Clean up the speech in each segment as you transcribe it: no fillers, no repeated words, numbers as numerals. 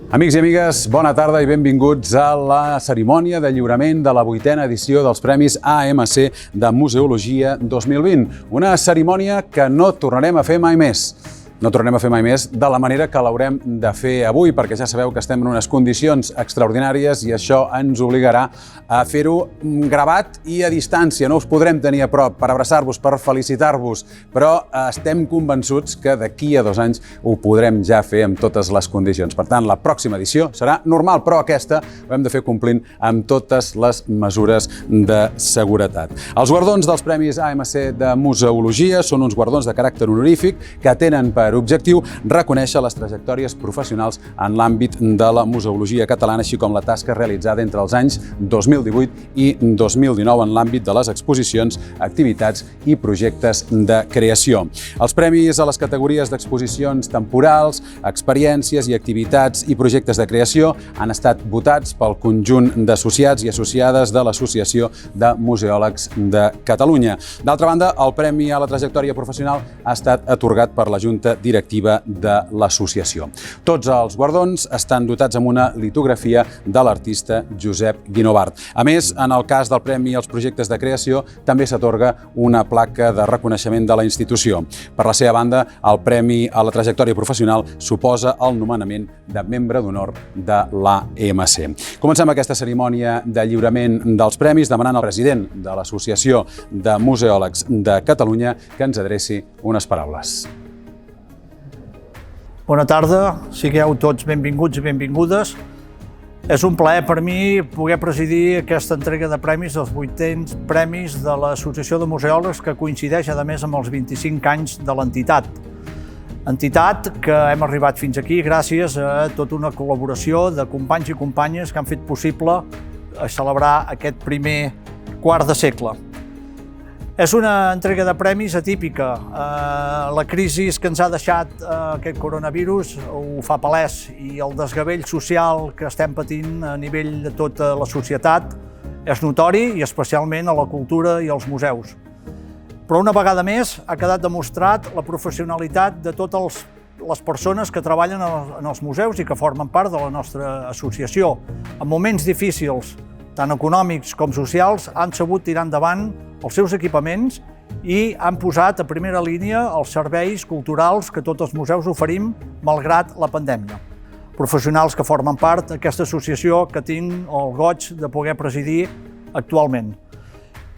Amics i amigues, bona tarda i benvinguts a la cerimònia de lliurament de la 8a edició dels Premis AMC de Museologia 2020. Una cerimònia que no tornarem a fer mai més. No tornarem a fer mai més de la manera que l'haurem de fer avui, perquè ja sabeu que estem en unes condicions extraordinàries i això ens obligarà a fer-ho gravat i a distància. No us podrem tenir a prop per abraçar-vos, per felicitar-vos, però estem convençuts que d'aquí a 2 anys ho podrem ja fer amb totes les condicions. Per tant, la pròxima edició serà normal, però aquesta ho hem de fer complint amb totes les mesures de seguretat. Els guardons dels Premis AMC de Museologia són uns guardons de caràcter honorífic que tenen per objectiu reconèixer les trajectòries professionals en l'àmbit de la museologia catalana, així com la tasca realitzada entre els anys 2018 i 2019 en l'àmbit de les exposicions, activitats i projectes de creació. Els premis a les categories d'exposicions temporals, experiències i activitats i projectes de creació han estat votats pel conjunt d'associats i associades de l'Associació de Museòlegs de Catalunya. D'altra banda, el Premi a la Trajectòria Professional ha estat atorgat per la Junta Directiva de l'associació. Tots els guardons estan dotats amb una litografia de l'artista Josep Guinovart. A més, en el cas del Premi als Projectes de Creació, també s'atorga una placa de reconeixement de la institució. Per la seva banda, el Premi a la Trajectòria Professional suposa el nomenament de membre d'honor de l'AMC. Comencem aquesta cerimònia de lliurament dels premis demanant al president de l'Associació de Museòlegs de Catalunya que ens adreci unes paraules. Bona tarda, sigueu tots benvinguts i benvingudes. És un plaer per mi poder presidir aquesta entrega de premis, els 800 premis de l'Associació de Museòlegs, que coincideix, a més, amb els 25 anys de l'entitat. Entitat que hem arribat fins aquí gràcies a tota una col·laboració de companys i companyes que han fet possible celebrar aquest primer quart de segle. És una entrega de premis atípica. La crisi que ens ha deixat aquest coronavirus ho fa palès i el desgavell social que estem patint a nivell de tota la societat és notori i especialment a la cultura i als museus. Però una vegada més ha quedat demostrat la professionalitat de totes les persones que treballen en els museus i que formen part de la nostra associació. En moments difícils, tant econòmics com socials, han sabut tirar endavant els seus equipaments i han posat a primera línia els serveis culturals que tots els museus oferim malgrat la pandèmia. Professionals que formen part d'aquesta associació que tinc el goig de poder presidir actualment.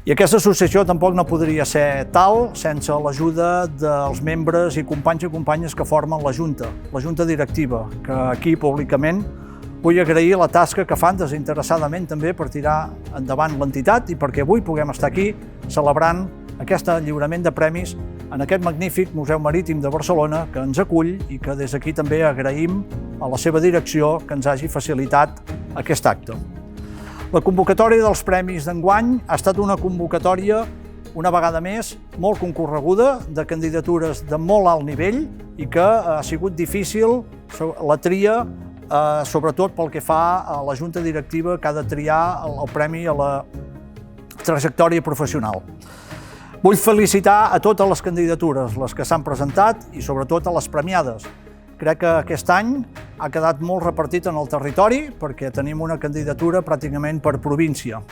I aquesta associació tampoc no podria ser tal sense l'ajuda dels membres i companys i companyes que formen la Junta Directiva, que aquí públicament vull agrair la tasca que fan desinteressadament també per tirar endavant l'entitat i perquè avui puguem estar aquí celebrant aquest lliurament de premis en aquest magnífic Museu Marítim de Barcelona que ens acull i que des d'aquí també agraïm a la seva direcció que ens hagi facilitat aquest acte. La convocatòria dels premis d'enguany ha estat una convocatòria, una vegada més, molt concorreguda, de candidatures de molt alt nivell i que ha sigut difícil la tria sobretot pel que fa a la Junta Directiva que ha de triar el Premi a la Trajectòria Professional. Vull felicitar a totes les candidatures, les que s'han presentat i sobretot a les premiades. Crec que aquest any ha quedat molt repartit en el territori perquè tenim una candidatura pràcticament per província.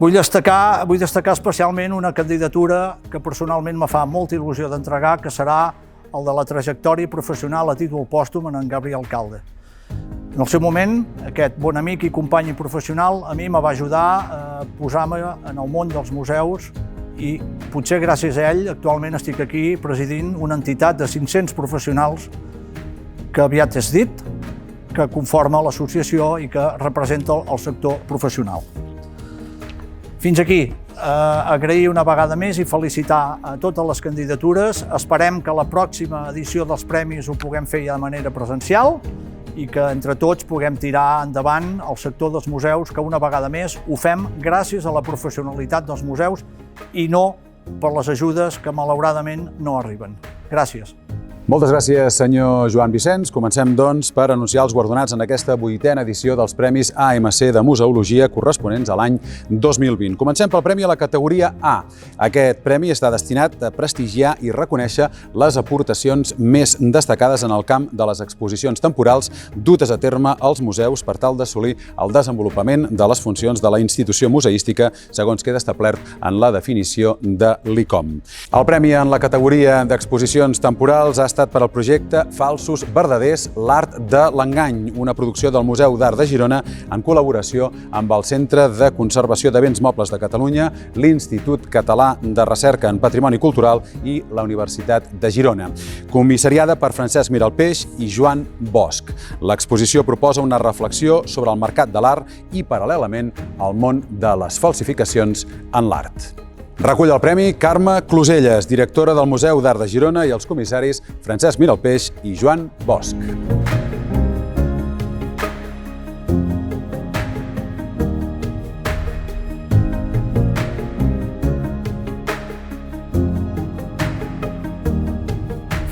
Vull destacar especialment una candidatura que personalment me fa molta il·lusió d'entregar, que serà el de la trajectòria professional a títol pòstum en Gabriel Calde. En el seu moment, aquest bon amic i company professional a mi me va ajudar a posar-me en el món dels museus i potser gràcies a ell actualment estic aquí presidint una entitat de 500 professionals que aviat és dit, que conforma l'associació i que representa el sector professional. Fins aquí. Agrair una vegada més i felicitar a totes les candidatures. Esperem que la pròxima edició dels premis ho puguem fer ja de manera presencial i que entre tots puguem tirar endavant el sector dels museus, que una vegada més ho fem gràcies a la professionalitat dels museus i no per les ajudes que malauradament no arriben. Gràcies. Moltes gràcies, senyor Joan Vicenç. Comencem, doncs, per anunciar els guardonats en aquesta 8a edició dels Premis AMC de Museologia corresponents a l'any 2020. Comencem pel premi a la categoria A. Aquest premi està destinat a prestigiar i reconèixer les aportacions més destacades en el camp de les exposicions temporals dutes a terme als museus per tal d'assolir el desenvolupament de les funcions de la institució museística, segons queda establert en la definició de l'ICOM. El premi en la categoria d'exposicions temporals ha estat per al projecte Falsos Verdaders, l'art de l'engany, una producció del Museu d'Art de Girona en col·laboració amb el Centre de Conservació de Béns Mobles de Catalunya, l'Institut Català de Recerca en Patrimoni Cultural i la Universitat de Girona. Comissariada per Francesc Miralpeix i Joan Bosch. L'exposició proposa una reflexió sobre el mercat de l'art i, paral·lelament, el món de les falsificacions en l'art. Recull el premi Carme Closelles, directora del Museu d'Art de Girona, i els comissaris Francesc Miralpeix i Joan Bosch.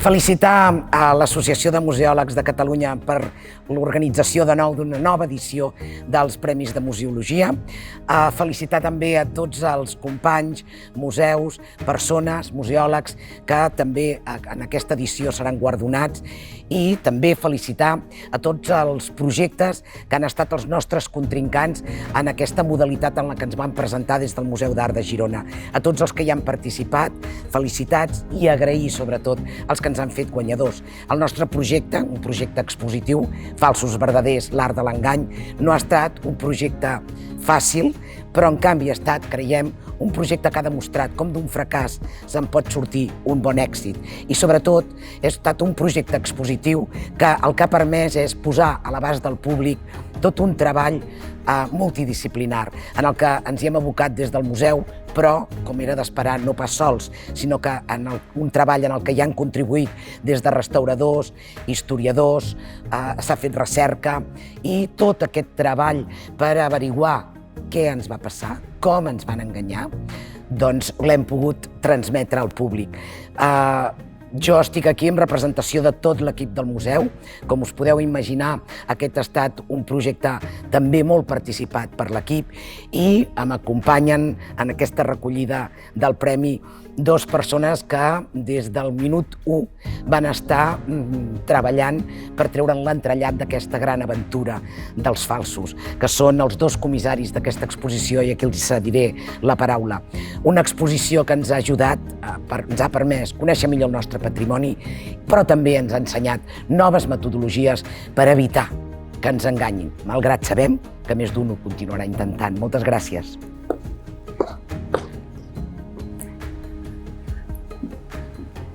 Felicitar a l'Associació de Museòlegs de Catalunya per l'organització de nou d'una nova edició dels Premis de Museologia. Felicitar també a tots els companys, museus, persones, museòlegs que també en aquesta edició seran guardonats, i també felicitar a tots els projectes que han estat els nostres contrincants en aquesta modalitat en la que ens van presentar des del Museu d'Art de Girona. A tots els que hi han participat, felicitats, i agrair sobretot als que ens han fet guanyadors. El nostre projecte, un projecte expositiu, Falsos Verdaders, l'art de l'engany, no ha estat un projecte fàcil, però en canvi ha estat, creiem, un projecte que ha demostrat com d'un fracàs se'n pot sortir un bon èxit. I sobretot ha estat un projecte expositiu que el que ha permès és posar a l'abast del públic tot un treball multidisciplinar en el que ens hi hem abocat des del museu, però, com era d'esperar, no pas sols, sinó que en un treball en el que hi han contribuït des de restauradors, historiadors, s'ha fet recerca, i tot aquest treball per averiguar què ens va passar, com ens van enganyar, doncs l'hem pogut transmetre al públic. Jo estic aquí en representació de tot l'equip del museu. Com us podeu imaginar, aquest ha estat un projecte també molt participat per l'equip, i m'acompanyen en aquesta recollida del premi dues persones que des del minut 1 van estar treballant per treure'n l'entrellat d'aquesta gran aventura dels falsos, que són els dos comissaris d'aquesta exposició, i aquí els cediré la paraula. Una exposició que ens ha ajudat, ens ha permès conèixer millor el nostre patrimoni, però també ens ha ensenyat noves metodologies per evitar que ens enganyin, malgrat sabem que més d'un ho continuarà intentant. Moltes gràcies.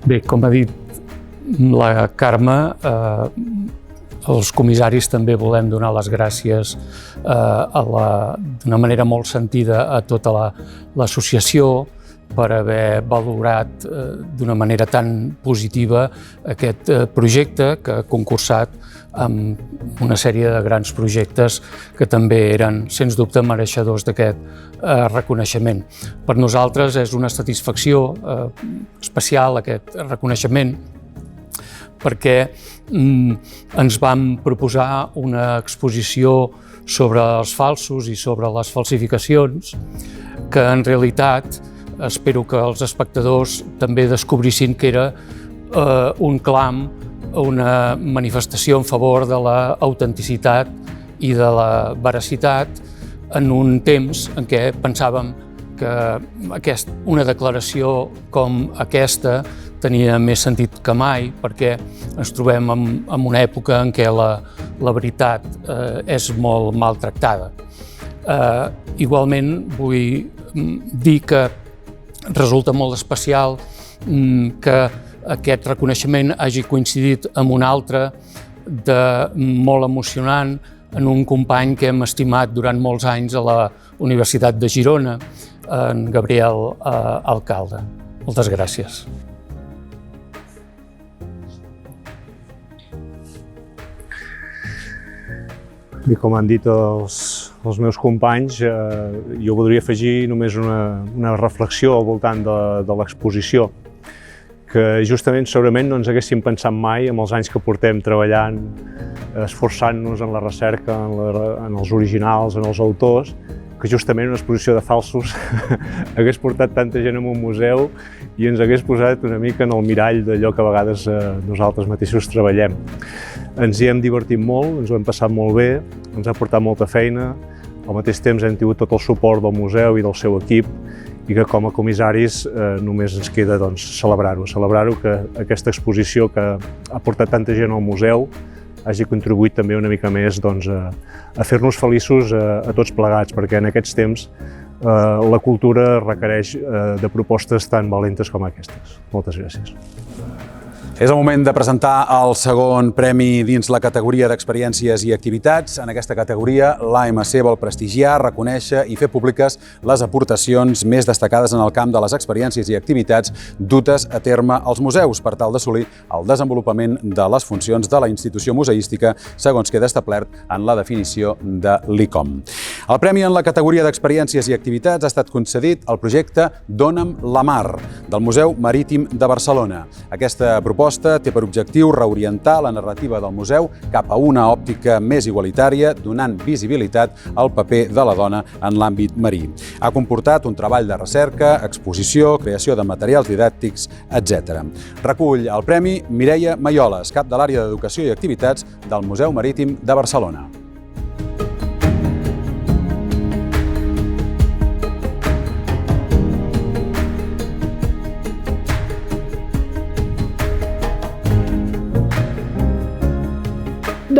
Bé, com ha dit la Carme, els comissaris també volem donar les gràcies d'una manera molt sentida a tota l'associació per haver valorat d'una manera tan positiva aquest projecte, que ha concursat amb una sèrie de grans projectes que també eren, sens dubte, mereixedors d'aquest reconeixement. Per nosaltres és una satisfacció especial aquest reconeixement, perquè ens vam proposar una exposició sobre els falsos i sobre les falsificacions, que en realitat espero que els espectadors també descobrissin que era un clam, una manifestació en favor de l'autenticitat i de la veracitat en un temps en què pensàvem que una declaració com aquesta tenia més sentit que mai, perquè ens trobem en una època en què la veritat és molt maltractada. Igualment vull dir que resulta molt especial que aquest reconeixement hagi coincidit amb un altre molt emocionant en un company que hem estimat durant molts anys a la Universitat de Girona, en Gabriel Alcalde. Moltes gràcies. I com han dit els meus companys, jo voldria afegir només una reflexió al voltant de l'exposició, que justament segurament no ens haguéssim pensat mai amb els anys que portem treballant, esforçant-nos en la recerca, en els originals, en els autors, que justament una exposició de falsos hagués portat tanta gent a un museu i ens hagués posat una mica en el mirall d'allò que a vegades nosaltres mateixos treballem. Ens hi hem divertit molt, ens ho hem passat molt bé, ens ha portat molta feina, al mateix temps hem tingut tot el suport del museu i del seu equip i que com a comissaris només ens queda celebrar-ho que aquesta exposició que ha portat tanta gent al museu hagi contribuït també una mica més a fer-nos feliços a tots plegats, perquè en aquests temps la cultura requereix de propostes tan valentes com aquestes. Moltes gràcies. És el moment de presentar el segon premi dins la categoria d'experiències i activitats. En aquesta categoria, l'AMC vol prestigiar, reconèixer i fer públiques les aportacions més destacades en el camp de les experiències i activitats dutes a terme als museus per tal d'assolir el desenvolupament de les funcions de la institució museística segons queda establert en la definició de l'ICOM. El premi en la categoria d'experiències i activitats ha estat concedit al projecte Dona'm la Mar, del Museu Marítim de Barcelona. Aquesta proposta té per objectiu reorientar la narrativa del museu cap a una òptica més igualitària, donant visibilitat al paper de la dona en l'àmbit marí. Ha comportat un treball de recerca, exposició, creació de materials didàctics, etc. Recull el premi Mireia Maioles, cap de l'àrea d'Educació i Activitats del Museu Marítim de Barcelona.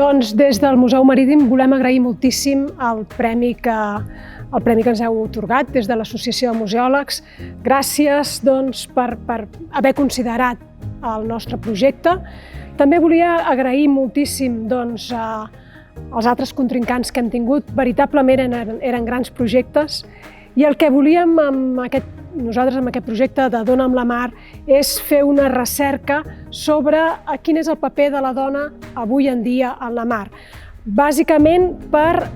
Doncs des del Museu Marítim volem agrair moltíssim el premi que ens heu atorgat des de l'Associació de Museòlegs. Gràcies per haver considerat el nostre projecte. També volia agrair moltíssim als altres contrincants que hem tingut. Veritablement eren grans projectes i el que volíem nosaltres amb aquest projecte de Dona'm la Mar és fer una recerca sobre quin és el paper de la dona avui en dia en la mar. Bàsicament per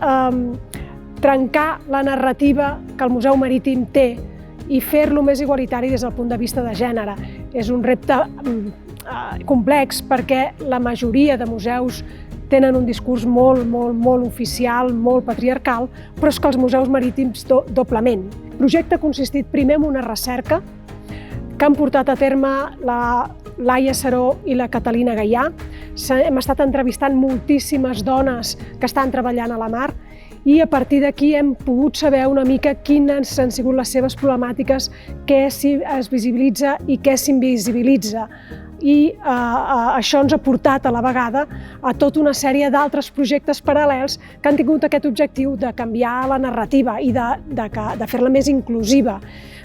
trencar la narrativa que el Museu Marítim té i fer-lo més igualitari des del punt de vista de gènere. És un repte complex perquè la majoria de museus tenen un discurs molt oficial, molt patriarcal, però és que els museus marítims doblement. El projecte ha consistit primer en una recerca que han portat a terme la Laia Saró i la Catalina Gaià. Hem estat entrevistant moltíssimes dones que estan treballant a la mar i a partir d'aquí hem pogut saber una mica quines han sigut les seves problemàtiques, què es visibilitza i què s'invisibilitza. I això ens ha portat a la vegada a tota una sèrie d'altres projectes paral·lels que han tingut aquest objectiu de canviar la narrativa i de fer-la més inclusiva,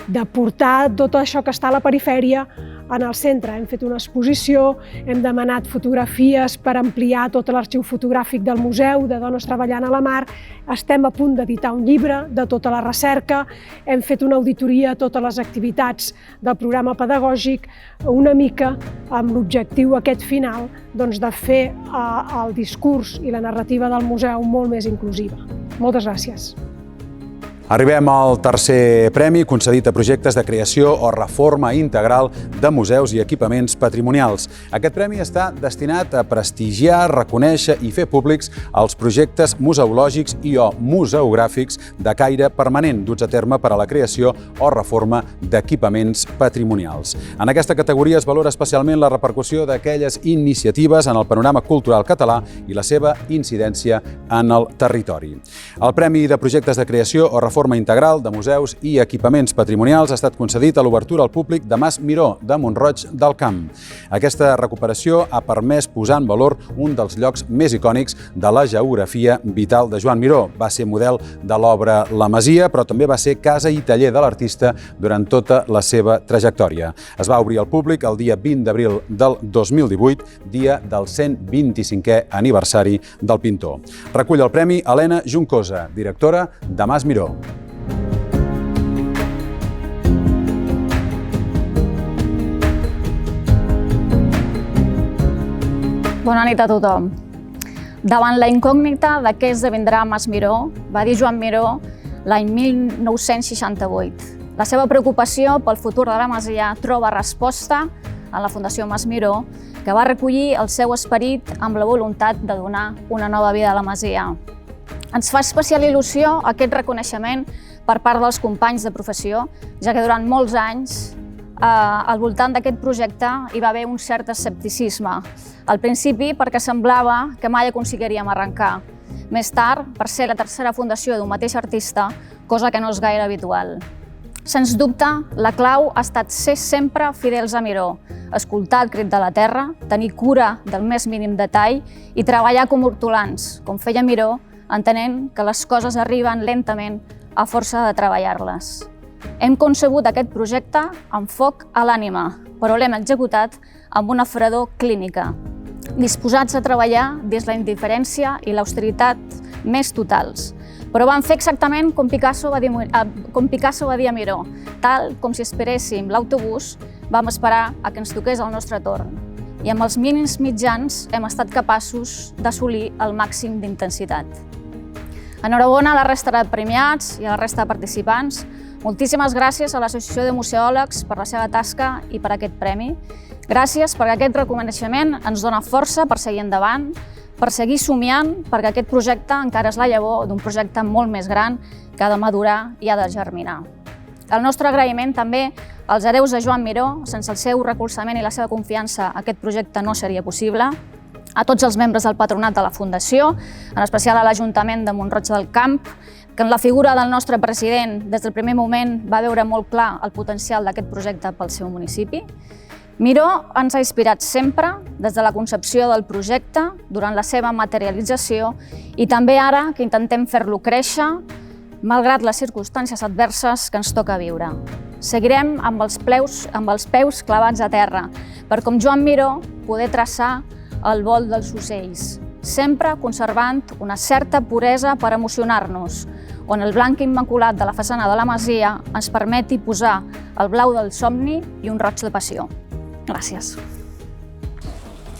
de portar tot això que està a la perifèria en el centre. Hem fet una exposició, hem demanat fotografies per ampliar tot l'arxiu fotogràfic del museu de dones treballant a la mar, estem a punt d'editar un llibre de tota la recerca, hem fet una auditoria a totes les activitats del programa pedagògic, una mica amb l'objectiu aquest final de fer el discurs i la narrativa del museu molt més inclusiva. Moltes gràcies. Arribem al tercer premi concedit a projectes de creació o reforma integral de museus i equipaments patrimonials. Aquest premi està destinat a prestigiar, reconèixer i fer públics els projectes museològics i o museogràfics de caire permanent duts a terme per a la creació o reforma d'equipaments patrimonials. En aquesta categoria es valora especialment la repercussió d'aquelles iniciatives en el panorama cultural català i la seva incidència en el territori. El Premi de Projectes de Creació o Reforma Integral de Museus i Equipaments Patrimonials ha estat concedit a l'obertura al públic de Mas Miró, de Mont-roig del Camp. Aquesta recuperació ha permès posar en valor un dels llocs més icònics de la geografia vital de Joan Miró. Va ser model de l'obra La Masia, però també va ser casa i taller de l'artista durant tota la seva trajectòria. Es va obrir al públic el dia 20 d'abril del 2018, dia del 125è aniversari del pintor. Recull el premi Helena Juncosa, directora de Mas Miró. Bona nit a tothom. Davant la incògnita de què esdevindrà Mas Miró, va dir Joan Miró l'any 1968. La seva preocupació pel futur de la masia troba resposta en la Fundació Mas Miró, que va recollir el seu esperit amb la voluntat de donar una nova vida a la masia. Ens fa especial il·lusió aquest reconeixement per part dels companys de professió, ja que durant molts anys al voltant d'aquest projecte hi va haver un cert escepticisme. Al principi perquè semblava que mai aconseguiríem arrencar. Més tard, per ser la tercera fundació d'un mateix artista, cosa que no és gaire habitual. Sens dubte, la clau ha estat ser sempre fidels a Miró, escoltar el crit de la terra, tenir cura del més mínim detall i treballar com hortolans, com feia Miró, entenent que les coses arriben lentament a força de treballar-les. Hem concebut aquest projecte amb foc a l'ànima, però l'hem executat amb una fredor clínica, disposats a treballar des de la indiferència i l'austeritat més totals. Però vam fer exactament com Picasso va dir a Miró, tal com si esperéssim l'autobús, vam esperar a que ens toqués el nostre torn. I amb els mínims mitjans hem estat capaços d'assolir el màxim d'intensitat. Enhorabona a la resta de premiats i a la resta de participants. Moltíssimes gràcies a l'Associació de Museòlegs per la seva tasca i per aquest premi. Gràcies perquè aquest reconeixement ens dona força per seguir endavant, per seguir somiant, perquè aquest projecte encara és la llavor d'un projecte molt més gran que ha de madurar i ha de germinar. El nostre agraïment també als hereus de Joan Miró. Sense el seu recolzament i la seva confiança aquest projecte no seria possible. A tots els membres del patronat de la Fundació, en especial a l'Ajuntament de Mont-roig del Camp, que en la figura del nostre president des del primer moment va veure molt clar el potencial d'aquest projecte pel seu municipi. Miró ens ha inspirat sempre, des de la concepció del projecte, durant la seva materialització i també ara que intentem fer-lo créixer, malgrat les circumstàncies adverses que ens toca viure. Seguirem amb els peus clavats a terra, per com Joan Miró poder traçar el vol dels ocells, sempre conservant una certa puresa per emocionar-nos, on el blanc immaculat de la façana de la masia ens permeti posar el blau del somni i un roig de passió. Gràcies.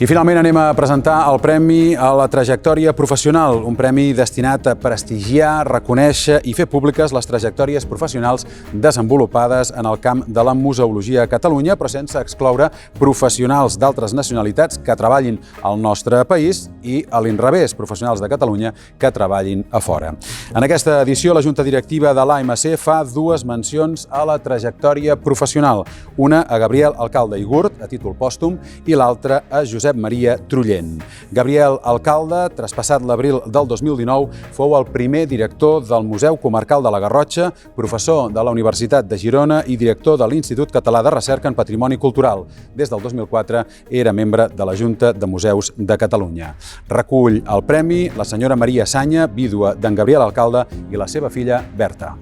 I finalment anem a presentar el Premi a la Trajectòria Professional, un premi destinat a prestigiar, reconèixer i fer públiques les trajectòries professionals desenvolupades en el camp de la museologia a Catalunya, però sense excloure professionals d'altres nacionalitats que treballin al nostre país i, a l'inrevés, professionals de Catalunya que treballin a fora. En aquesta edició, la Junta Directiva de l'AMC fa dues mencions a la trajectòria professional, una a Gabriel Alcalde i Gurt, a títol pòstum, i l'altra a Josep Maria Trullent. Gabriel Alcalde, traspassat l'abril del 2019, fou el primer director del Museu Comarcal de la Garrotxa, professor de la Universitat de Girona i director de l'Institut Català de Recerca en Patrimoni Cultural. Des del 2004 era membre de la Junta de Museus de Catalunya. Recull el premi la senyora Maria Sanya, vídua d'en Gabriel Alcalde, i la seva filla Berta.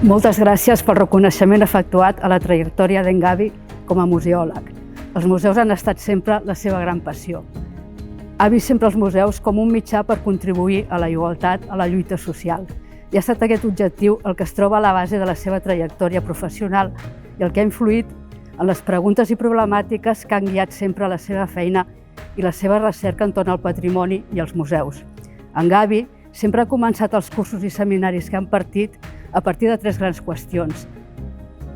Moltes gràcies pel reconeixement efectuat a la trajectòria d'en Gavi com a museòleg. Els museus han estat sempre la seva gran passió. Ha vist sempre els museus com un mitjà per contribuir a la igualtat, a la lluita social. I ha estat aquest objectiu el que es troba a la base de la seva trajectòria professional i el que ha influït en les preguntes i problemàtiques que han guiat sempre la seva feina i la seva recerca entorn al patrimoni i els museus. En Gavi sempre ha començat els cursos i seminaris que han partit a partir de tres grans qüestions.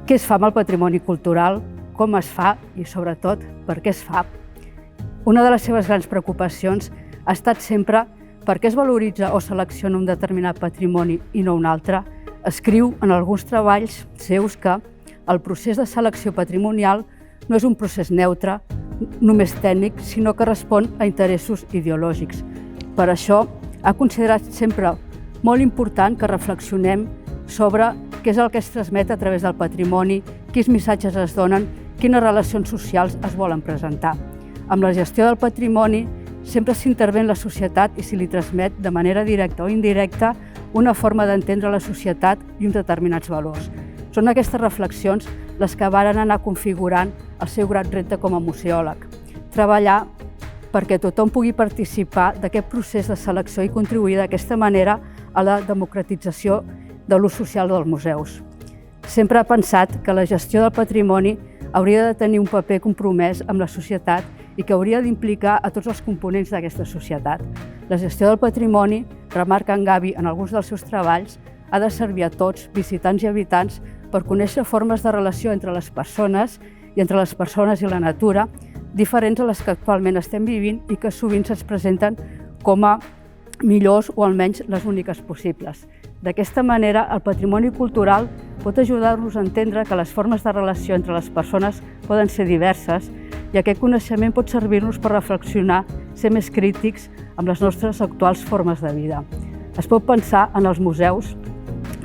Què es fa amb el patrimoni cultural, com es fa i, sobretot, per què es fa. Una de les seves grans preocupacions ha estat sempre per què es valoritza o selecciona un determinat patrimoni i no un altre. Escriu en alguns treballs seus que el procés de selecció patrimonial no és un procés neutre, només tècnic, sinó que respon a interessos ideològics. Per això, ha considerat sempre molt important que reflexionem sobre què és el que es transmet a través del patrimoni, quins missatges es donen, quines relacions socials es volen presentar. Amb la gestió del patrimoni sempre s'intervé en la societat i s'hi li transmet de manera directa o indirecta una forma d'entendre la societat i uns determinats valors. Són aquestes reflexions les que varen anar configurant el seu gran repte com a museòleg. Treballar perquè tothom pugui participar d'aquest procés de selecció i contribuir d'aquesta manera a la democratització de l'ús social dels museus. Sempre ha pensat que la gestió del patrimoni hauria de tenir un paper compromès amb la societat i que hauria d'implicar a tots els components d'aquesta societat. La gestió del patrimoni, remarca en Gavi en alguns dels seus treballs, ha de servir a tots, visitants i habitants, per conèixer formes de relació entre les persones i entre les persones i la natura, diferents a les que actualment estem vivint i que sovint se'ns presenten com a millors o almenys les úniques possibles. D'aquesta manera, el patrimoni cultural pot ajudar-nos a entendre que les formes de relació entre les persones poden ser diverses i aquest coneixement pot servir-nos per reflexionar, ser més crítics amb les nostres actuals formes de vida. Es pot pensar en els museus,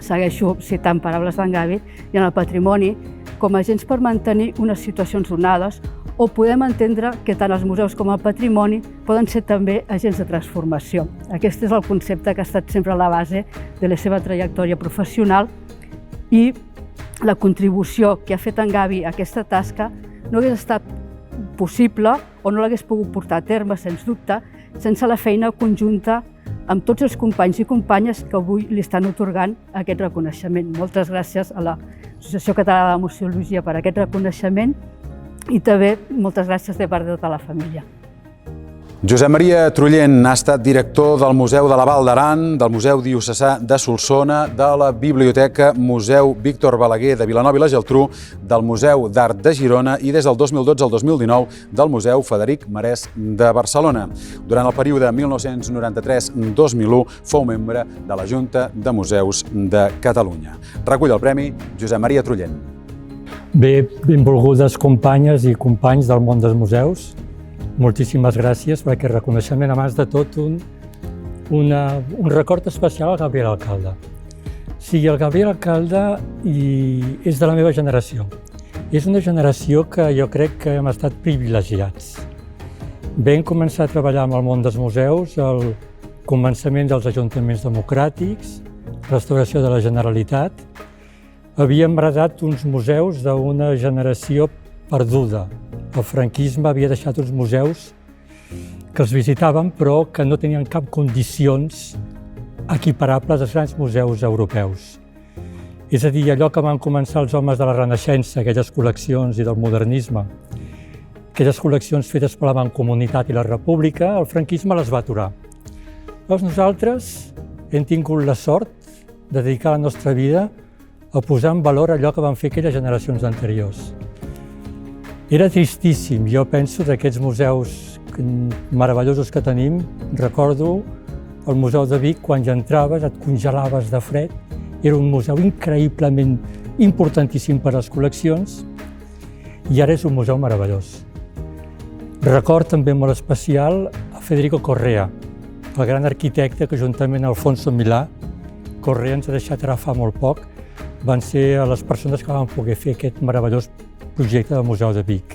segueixo citant paraules d'en Gavi, i en el patrimoni com a agents per mantenir unes situacions donades, o podem entendre que tant els museus com el patrimoni poden ser també agents de transformació. Aquest és el concepte que ha estat sempre a la base de la seva trajectòria professional i la contribució que ha fet en Gavi a aquesta tasca no hagués estat possible o no l'hagués pogut portar a terme, sens dubte, sense la feina conjunta amb tots els companys i companyes que avui li estan atorgant aquest reconeixement. Moltes gràcies a l'Associació Catalana de Museologia per aquest reconeixement i també moltes gràcies de part de tota la família. Josep Maria Trullent ha estat director del Museu de la Val d'Aran, del Museu Diocesà de Solsona, de la Biblioteca Museu Víctor Balaguer de Vilanova i la Geltrú, del Museu d'Art de Girona i des del 2012 al 2019 del Museu Frederic Marès de Barcelona. Durant el període 1993-2001 fou membre de la Junta de Museus de Catalunya. Recull el premi Josep Maria Trullent. Bé, benvolgudes companyes i companys del món dels museus, moltíssimes gràcies per aquest reconeixement. Abans de tot, un record especial al Gabriel Alcalde. Sí, el Gabriel Alcalde és de la meva generació. És una generació que jo crec que hem estat privilegiats. Vam començar a treballar amb el món dels museus al començament dels ajuntaments democràtics, restauració de la Generalitat. Havíem heretat uns museus d'una generació perduda. El franquisme havia deixat uns museus que els visitaven però que no tenien cap condicions equiparables als grans museus europeus. És a dir, allò que van començar els homes de la Renaixença, aquelles col·leccions i del modernisme, aquelles col·leccions fetes per la Mancomunitat i la República, el franquisme les va aturar. Llavors nosaltres hem tingut la sort de dedicar la nostra vida a posar en valor allò que van fer aquelles generacions anteriors. Era tristíssim, jo penso, d'aquests museus meravellosos que tenim. Recordo el Museu de Vic, quan hi entraves et congelaves de fred. Era un museu increïblement importantíssim per a les col·leccions i ara és un museu meravellós. Record també molt especial a Federico Correa, el gran arquitecte que juntament amb Alfonso Milà, Correa ens ha deixat ara fa molt poc, van ser les persones que van poder fer aquest meravellós projecte del Museu de Vic.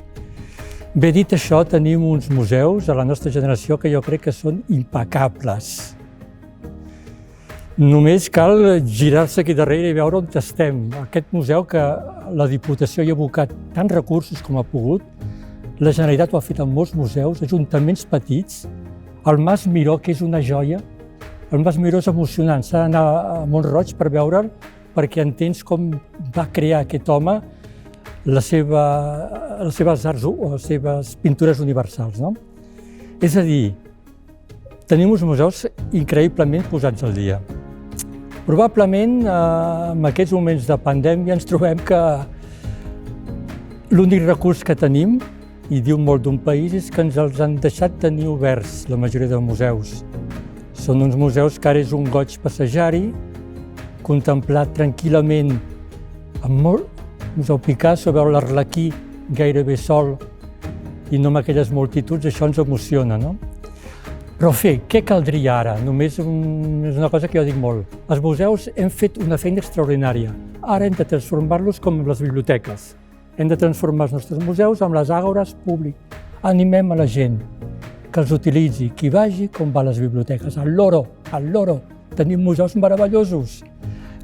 Bé, dit això, tenim uns museus a la nostra generació que jo crec que són impecables. Només cal girar-se aquí darrere i veure on estem. Aquest museu que la Diputació hi ha abocat tants recursos com ha pogut, la Generalitat ho ha fet en molts museus, ajuntaments petits, el Mas Miró, que és una joia. El Mas Miró és emocionant, s'ha d'anar a Mont-roig per veure'l, perquè entens com va crear aquest home les seves arts o les seves pintures universals, no? És a dir, tenim uns museus increïblement posats al dia. Probablement, en aquests moments de pandèmia, ens trobem que l'únic recurs que tenim, i diu molt d'un país, és que ens els han deixat tenir oberts la majoria de museus. Són uns museus que ara és un goig passejar-hi, contemplar tranquil·lament amb molt Museu Picasso, veure l'Arlequí gairebé sol i no amb aquelles multituds, això ens emociona, no? Però què caldria ara? Només és una cosa que jo dic molt. Els museus hem fet una feina extraordinària. Ara hem de transformar-los com les biblioteques. Hem de transformar els nostres museus amb les àgores públiques. Animem a la gent que els utilitzi, qui vagi com va a les biblioteques. Al loro. Tenim museus meravellosos.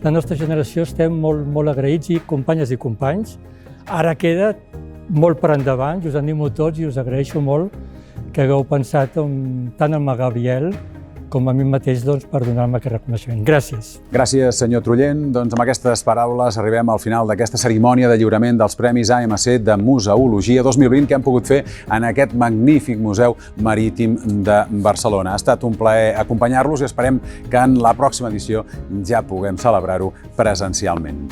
La nostra generació estem molt agraïts i companyes i companys. Ara queda molt per endavant, i us animo tots i us agraeixo molt que hagueu pensat tant en el Gabriel com a mi mateix per donar-me aquest reconeixement. Gràcies. Gràcies, senyor Trullent. Doncs amb aquestes paraules arribem al final d'aquesta cerimònia de lliurament dels Premis AMC de Museologia 2020 que hem pogut fer en aquest magnífic Museu Marítim de Barcelona. Ha estat un plaer acompanyar-los i esperem que en la pròxima edició ja puguem celebrar-ho presencialment.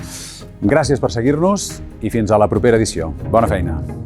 Gràcies per seguir-nos i fins a la propera edició. Bona feina.